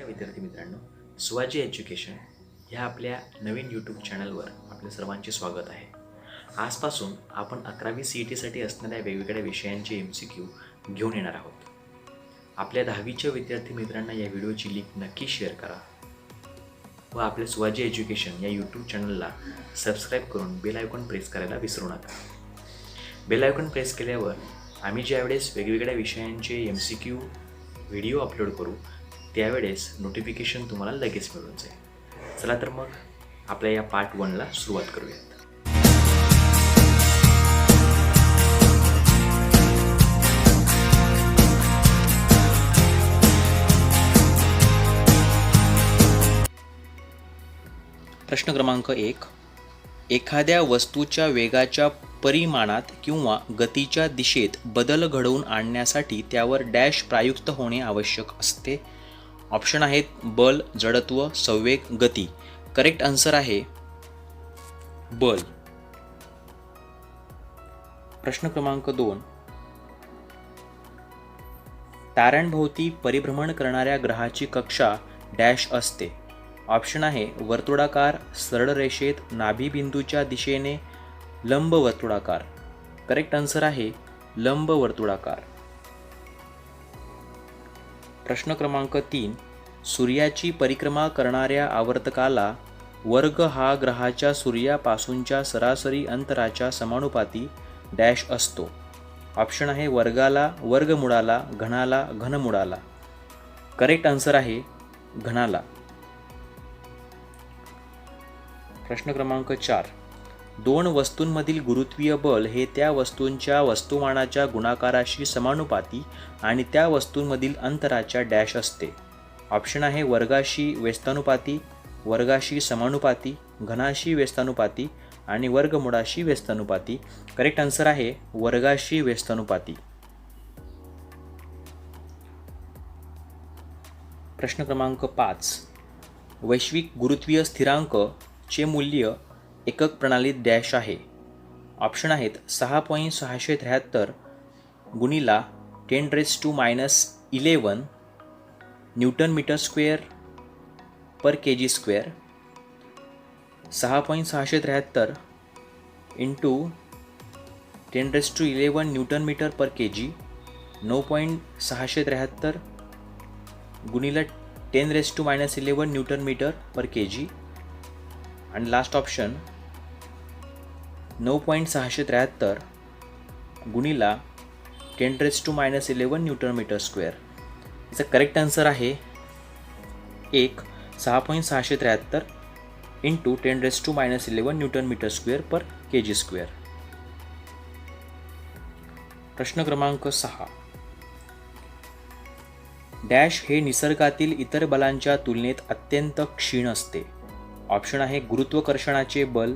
विद्यार्थी मित्रांनो, सुवाजी एज्युकेशन ह्या आपल्या नवीन यूट्यूब चॅनलवर आपल्या सर्वांचे स्वागत आहे. आजपासून आपण 11वी CETसाठी असणाऱ्या वेगवेगळ्या विषयांचे MCQ घेऊन येणार आहोत. आपल्या 10वीच्या विद्यार्थी मित्रांना या व्हिडिओची लिंक नक्की शेअर करा व आपल्या सुवाजी एज्युकेशन या यूट्यूब चॅनलला सबस्क्राईब करून बेल आयकॉन प्रेस करायला विसरू नका. बेल आयकॉन प्रेस केल्यावर आम्ही ज्यावेळेस वेगवेगळ्या विषयांचे MCQ व्हिडिओ अपलोड करू त्यावेळेस नोटिफिकेशन तुम्हाला लगेच मिळून जाईल. चला तर मग आपल्या या पार्ट 1ला सुरुवात करूयात. प्रश्न क्रमांक 1. एखाद्या वस्तूच्या वेगाच्या परिमाणात किंवा गतीच्या दिशेत बदल घडवून आणण्यासाठी त्यावर डॅश प्रयुक्त होणे आवश्यक असते. ऑप्शन आहेत बल, जडत्व, संवेग, गती. करेक्ट आन्सर आहे बल. प्रश्न क्रमांक 2. ताऱ्यांभोवती परिभ्रमण करणाऱ्या ग्रहाची कक्षा डॅश असते. ऑप्शन आहे वर्तुळाकार, सरळ रेषेत, नाभिबिंदूच्या दिशेने, लंब वर्तुळाकार. करेक्ट आन्सर आहे लंब वर्तुळाकार. प्रश्न क्रमांक 3. सूर्याची परिक्रमा करणाऱ्या आवर्तकाला वर्ग हा ग्रहाच्या सूर्यापासूनच्या सरासरी अंतराच्या समानुपाती डॅश असतो. ऑप्शन आहे वर्गाला, वर्गमुळाला, घनाला, घनमुळाला. करेक्ट आन्सर आहे घनाला. प्रश्न क्रमांक 4. दोन वस्तूंमधील गुरुत्वीय बल हे त्या वस्तूंच्या वस्तुमानाच्या गुणाकाराशी समानुपाती आणि त्या वस्तूंमधील अंतराच्या डॅश असते. ऑप्शन आहे वर्गाशी व्यस्तानुपाती, वर्गाशी समानुपाती, घनाशी व्यस्तानुपाती आणि वर्गमुळाशी व्यस्तानुपाती. करेक्ट आन्सर आहे वर्गाशी व्यस्तानुपाती. प्रश्न क्रमांक 5. वैश्विक गुरुत्वीय स्थिरांक चे मूल्य एकक प्रणालीत डॅश आहे. ऑप्शन आहेत 6.673 गुणिला 10⁻⁻11 newton metre square per kg², 6.673 into 10⁻11 newton metre per kg, 9.673 गुणिला 10⁻11 न्यूटन मीटर पर kg आणि लास्ट ऑप्शन 9.673 गुणिला 10⁻11 न्यूटन मीटर स्क्वेअर. याचा करेक्ट आन्सर आहे 6.673 into 10⁻11 newton metre square per kg². प्रश्न क्रमांक 6. डॅश हे निसर्गातील इतर बलांच्या तुलनेत अत्यंत क्षीण असते. ऑप्शन आहे गुरुत्वाकर्षणाचे बल,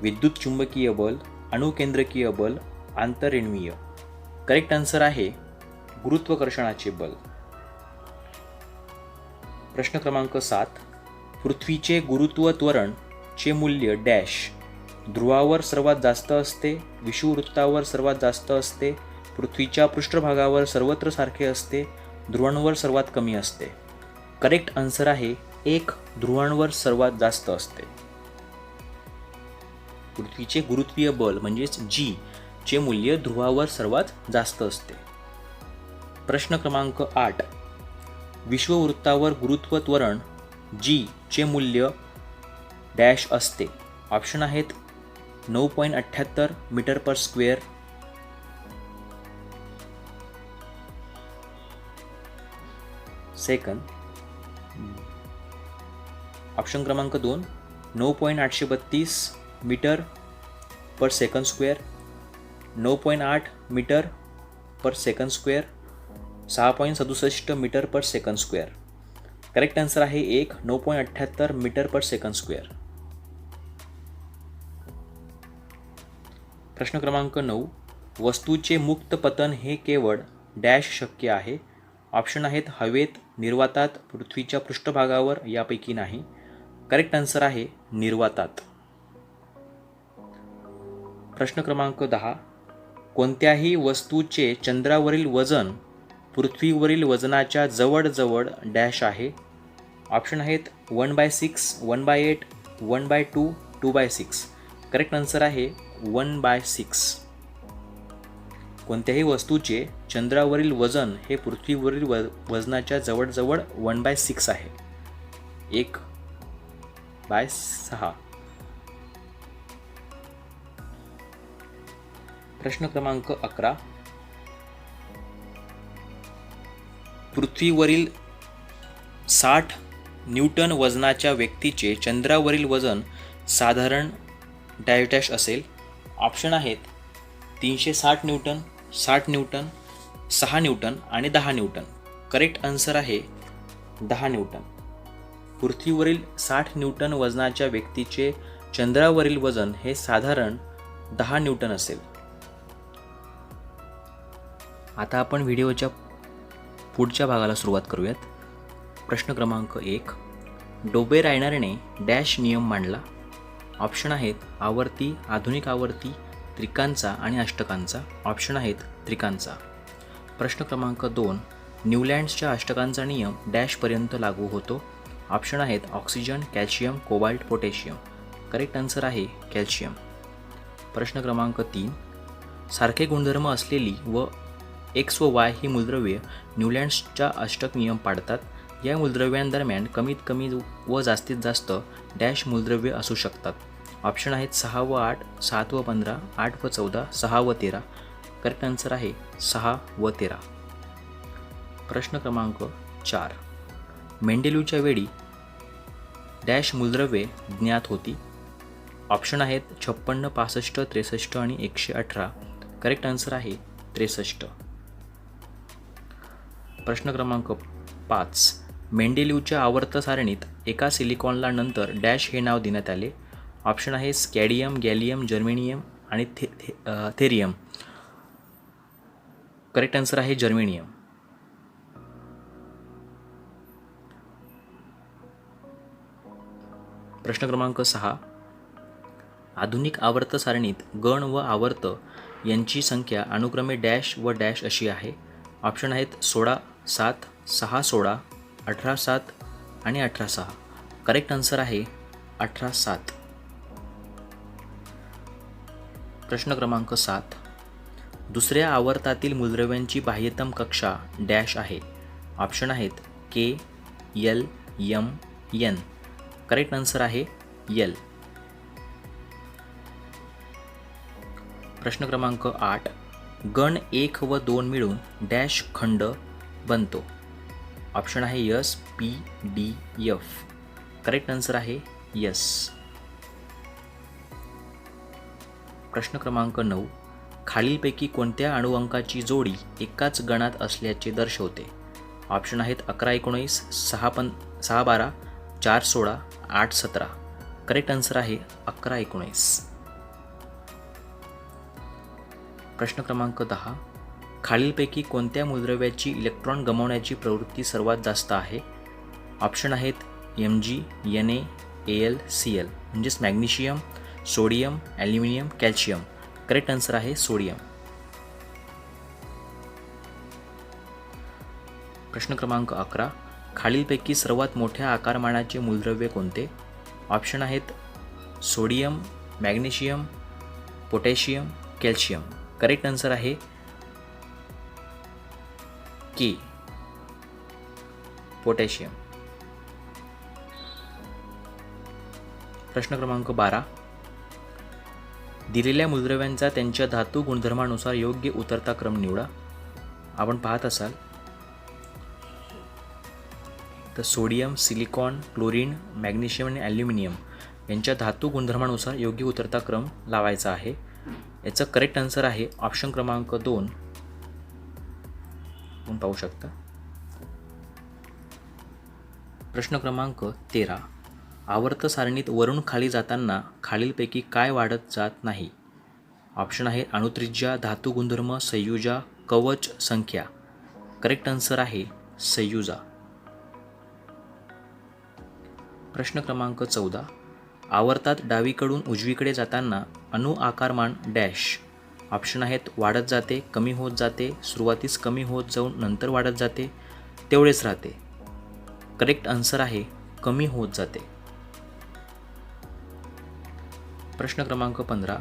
विद्युत चुंबकीय बल, अणुकेंद्रकीय बल, आंतररेणवीय. करेक्ट आन्सर आहे गुरुत्वाकर्षणाचे बल. प्रश्न क्रमांक 7. पृथ्वीचे गुरुत्व त्वरण चे मूल्य डॅश ध्रुवावर सर्वात जास्त असते, विषुववृत्तावर सर्वात जास्त असते, पृथ्वीच्या पृष्ठभागावर सर्वत्र सारखे असते, ध्रुवांवर सर्वात कमी असते. करेक्ट आन्सर आहे 1 ध्रुवांवर सर्वात जास्त असते. पृथ्वीचे गुरुत्वीय बल म्हणजेच G चे मूल्य ध्रुवावर सर्वात जास्त असते. प्रश्न क्रमांक 8. विषुववृत्तावर गुरुत्व त्वरण G चे मूल्य डॅश असते. ऑप्शन आहेत 9.78 मीटर पर स्क्वेअर, सेकंद. ऑप्शन क्रमांक 2 9.832 metre per second square, 9.8 metre per second square, 6.67 metre per second square. Correct answer आहे 9.78 मीटर पर सेकंड स्क्वेअर. प्रश्न क्रमांक 9. वस्तूचे मुक्त पतन हे केवळ डॅश शक्य आहे. ऑप्शन आहेत हवेत, निर्वातात, पृथ्वीच्या पृष्ठभागावर, यापैकी नाही. करेक्ट आन्सर आहे निर्वातात. प्रश्न क्रमांक 10. कोणत्याही वस्तूचे चंद्रावरील वजन पृथ्वीवरील वजनाच्या जवळजवळ डॅश आहे. ऑप्शन आहेत 1/6, 1/8, 1/2, 2/6. करेक्ट आन्सर आहे 1/6. कोणत्याही वस्तूचे चंद्रावरील वजन हे पृथ्वीवरील वजनाच्या जवळजवळ 1/6 आहे. 1/6. प्रश्न क्रमांक 11. पृथ्वीवरील 60 न्यूटन वजनाच्या व्यक्तीचे चंद्रावरील वजन साधारण डॅश असेल. ऑप्शन आहेत 360 न्यूटन, 60 न्यूटन, 6 न्यूटन आणि 10 न्यूटन. करेक्ट आन्सर आहे 10 न्यूटन. पृथ्वीवरील 60 न्यूटन वजनाच्या व्यक्तीचे चंद्रावरील वजन हे साधारण 10 न्यूटन असेल. आता आपण व्हिडिओच्या पुढच्या भागाला सुरुवात करूयात. प्रश्न क्रमांक 1. डोबे रायनरने डॅश नियम मांडला. ऑप्शन आहेत आवर्ती, आधुनिक आवर्ती, त्रिकांचा आणि अष्टकांचा. ऑप्शन आहेत त्रिकांचा. प्रश्न क्रमांक 2. न्यूलँड्सच्या अष्टकांचा नियम डॅशपर्यंत लागू होतो. ऑप्शन आहेत oxygen, calcium, cobalt, potassium. Correct answer आहे कॅल्शियम. प्रश्न क्रमांक 3. सारखे गुणधर्म असलेली व एक्स व वाय ही मूलद्रव्ये न्यूलँड्सच्या अष्टक नियम पाडतात. या मूलद्रव्यांदरम्यान कमीत कमी व जास्तीत जास्त डॅश मूलद्रव्ये असू शकतात. ऑप्शन आहेत 6 व 8, 7 व 15, 8 व 14, 6 व 13. करेक्ट आन्सर आहे 6 व 13. प्रश्न क्रमांक 4. मेंडेलिवच्या वेळी डॅश मूलद्रव्ये ज्ञात होती. ऑप्शन आहेत 56, 65, 63 आणि 118. करेक्ट आन्सर आहे 63. प्रश्न क्रमांक 5. मेंडेलिवच्या आवर्त सारणीत एका सिलिकॉनला नंतर डॅश हे नाव देण्यात आले. ऑप्शन आहे स्कॅडियम, गॅलियम, जर्मेनियम आणि थेरियम. करेक्ट आन्सर आहे जर्मेनियम. प्रश्न क्रमांक 6. आधुनिक आवर्त सारणीत गण व आवर्त यांची संख्या अनुक्रमे डॅश व डॅश अशी आहे. ऑप्शन आहेत 16, 7, 6, 16, 18, 7 आणि 18, 6. करेक्ट आन्सर आहे 18, 7. प्रश्न क्रमांक 7. दुसऱ्या आवर्तातील मूलद्रव्यांची बाह्यतम कक्षा डॅश आहे. ऑप्शन आहेत K, L, M, N. Correct answer आहे एल. प्रश्न क्रमांक 8. गण 1 व 2 मिळून डॅश खंड बनतो. ऑप्शन आहे yes, P, D, F. Correct answer आहे यस. प्रश्न क्रमांक 9. खालीलपैकी कोणत्या अणुअंकाची जोडी एकाच गणात असल्याचे दर्शवते. ऑप्शन आहेत 11, 19, 6, 12, 4, 16, 8, 17. करेक्ट आन्सर आहे 11, 19. प्रश्न क्रमांक 10. खालीलपैकी कोणत्या मूलद्रव्याची इलेक्ट्रॉन गमावण्याची प्रवृत्ती सर्वात जास्त आहे. ऑप्शन आहेत Mg, Na, Al, Cl. म्हणजेच magnesium, sodium, aluminium, calcium. Correct answer आहे सोडियम. प्रश्न क्रमांक 11. खालीलपैकी सर्वात मोठ्या आकारमानाचे मूलद्रव्य कोणते. ऑप्शन आहेत sodium, magnesium, potassium, calcium. Correct answer आहे के, पोटॅशियम. प्रश्न क्रमांक 12. दिलेल्या मूलद्रव्यांचा त्यांच्या धातू गुणधर्मानुसार योग्य उतरता क्रम निवडा. आपण पाहत असाल तर सोडियम, सिलिकॉन, क्लोरीन, मॅग्नेशियम आणि ॲल्युमिनियम यांच्या धातू गुणधर्मानुसार योग्य उतरता क्रम लावायचा आहे. याचं करेक्ट आन्सर आहे ऑप्शन क्रमांक 2. आपण पाहू शकता. प्रश्न क्रमांक 13. आवर्त सारणीत वरून खाली जाताना खालीलपैकी काय वाढत जात नाही. ऑप्शन आहे अणुत्रिज्या, धातू गुणधर्म, संयुजा, कवच संख्या. करेक्ट आन्सर आहे संयुजा. प्रश्न क्रमांक 14. आवर्तात डावीकडून उजवीकडे जाताना अणु आकारमान डॅश. ऑप्शन आहेत वाढत जाते, कमी होत जाते, सुरुवातीस कमी होत जाऊन नंतर वाढत जाते, तेवढेच राहते. करेक्ट आन्सर आहे कमी होत जाते. प्रश्न क्रमांक 15.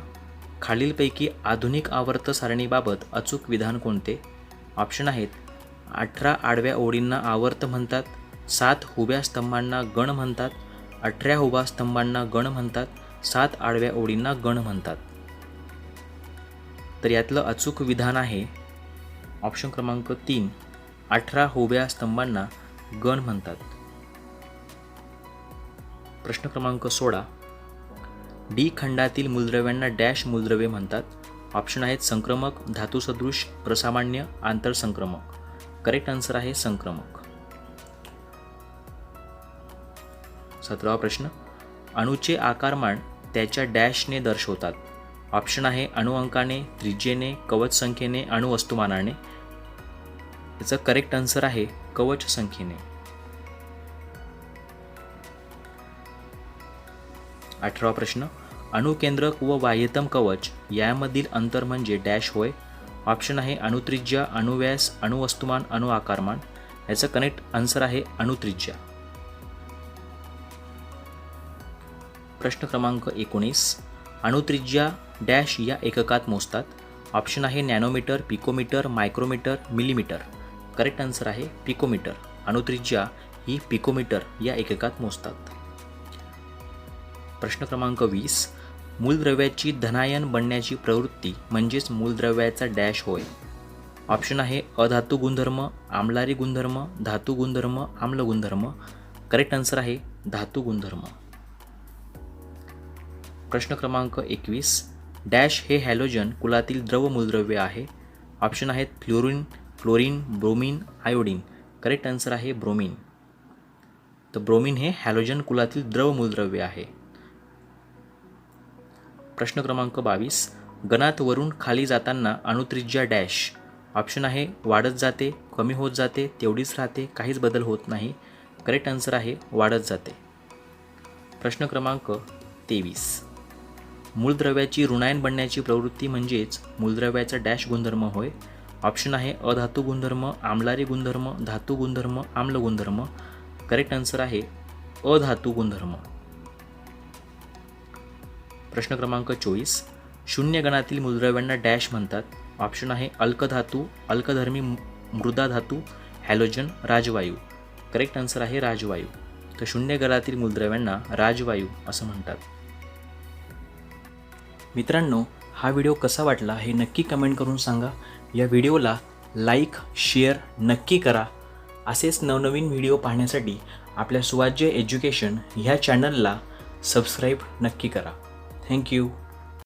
खालीलपैकी आधुनिक आवर्त सारणीबाबत अचूक विधान कोणते? ऑप्शन आहेत 18 आडव्या ओळींना आवर्त म्हणतात, 7 उभ्या स्तंभांना गण म्हणतात, 18 उभ्या स्तंभांना गण म्हणतात, 7 आडव्या ओळींना गण म्हणतात. तर यातलं अचूक विधान आहे ऑप्शन क्रमांक 3, 18 उभ्या स्तंभांना गण म्हणतात. प्रश्न क्रमांक 16. डी खंडातील मूलद्रव्यांना डॅश मूलद्रव्ये म्हणतात. ऑप्शन आहेत संक्रमक, धातुसदृश, प्रसामान्य, आंतरसंक्रमक. करेक्ट आन्सर आहे संक्रमक. 17वा प्रश्न. अणूचे आकारमान त्याच्या डॅशने दर्शवतात. ऑप्शन आहे अणुअंकाने, त्रिज्येने, कवच संख्येने, अणुवस्तुमानाने. याचं करेक्ट आन्सर आहे कवच संख्येने. 18वा प्रश्न. अणुकेंद्रक व बाह्यतम कवच यामधील अंतर म्हणजे डॅश होय. ऑप्शन आहे अणुत्रिज्या, अणुव्यास, अणुवस्तुमान, अणुआकारमान. याचं करेक्ट आन्सर आहे अणुत्रिज्या. प्रश्न क्रमांक 19. अणुत्रिज्या डॅश या एककात मोजतात. ऑप्शन आहे nanometre, picometre, micrometre, millimetre. Correct answer आहे पिकोमीटर. अणुत्रिज्या ही पिकोमीटर या एककात मोजतात. प्रश्न क्रमांक 20. मूलद्रव्याची धनायन बनण्याची प्रवृत्ती म्हणजेच मूलद्रव्याचा डॅश होय. ऑप्शन आहे अधातू गुणधर्म, आम्लारी गुणधर्म, धातू गुणधर्म, आम्ल गुणधर्म. करेक्ट आन्सर आहे धातू गुणधर्म. प्रश्न क्रमांक 21. डॅश हे हॅलोजन कुलातील द्रव मूलद्रव्य आहे. ऑप्शन आहेत fluorine, chlorine, bromine, iodine. Correct answer आहे ब्रोमीन. तर ब्रोमीन हे हॅलोजन कुलातील द्रव मूलद्रव्य आहे. प्रश्न क्रमांक 22. गणात वरून खाली जाताना अणुत्रिज्या डॅश. ऑप्शन आहे वाढत जाते, कमी होत जाते, तेवढीच राहते, काहीच बदल होत नाही. करेक्ट आन्सर आहे वाढत जाते. प्रश्न क्रमांक 23. मूलद्रव्याची ऋणायन बनण्याची प्रवृत्ती म्हणजेच मूलद्रव्याचा डॅश गुणधर्म होय. ऑप्शन आहे अधातू गुणधर्म, आम्लारी गुणधर्म, धातू गुणधर्म, आम्ल गुणधर्म. करेक्ट आन्सर आहे अधातू गुणधर्म. प्रश्न क्रमांक 24. शून्य गणातील मूलद्रव्यांना डॅश म्हणतात. ऑप्शन आहे अल्कधातू, अल्कधर्मी, मृदा धातू, हॅलोजन, राजवायू. करेक्ट आन्सर आहे राजवायू. तर शून्य गणातील मूलद्रव्यांना राजवायू असं म्हणतात. मित्रांनो, हा व्हिडिओ कसा वाटला हे नक्की कमेंट करून सांगा. या व्हिडिओला लाईक, शेअर नक्की करा. असेच नवनवीन व्हिडिओ पाहण्यासाठी आपल्या सुवाज्य एज्युकेशन ह्या चॅनलला सबस्क्राईब नक्की करा. थँक्यू.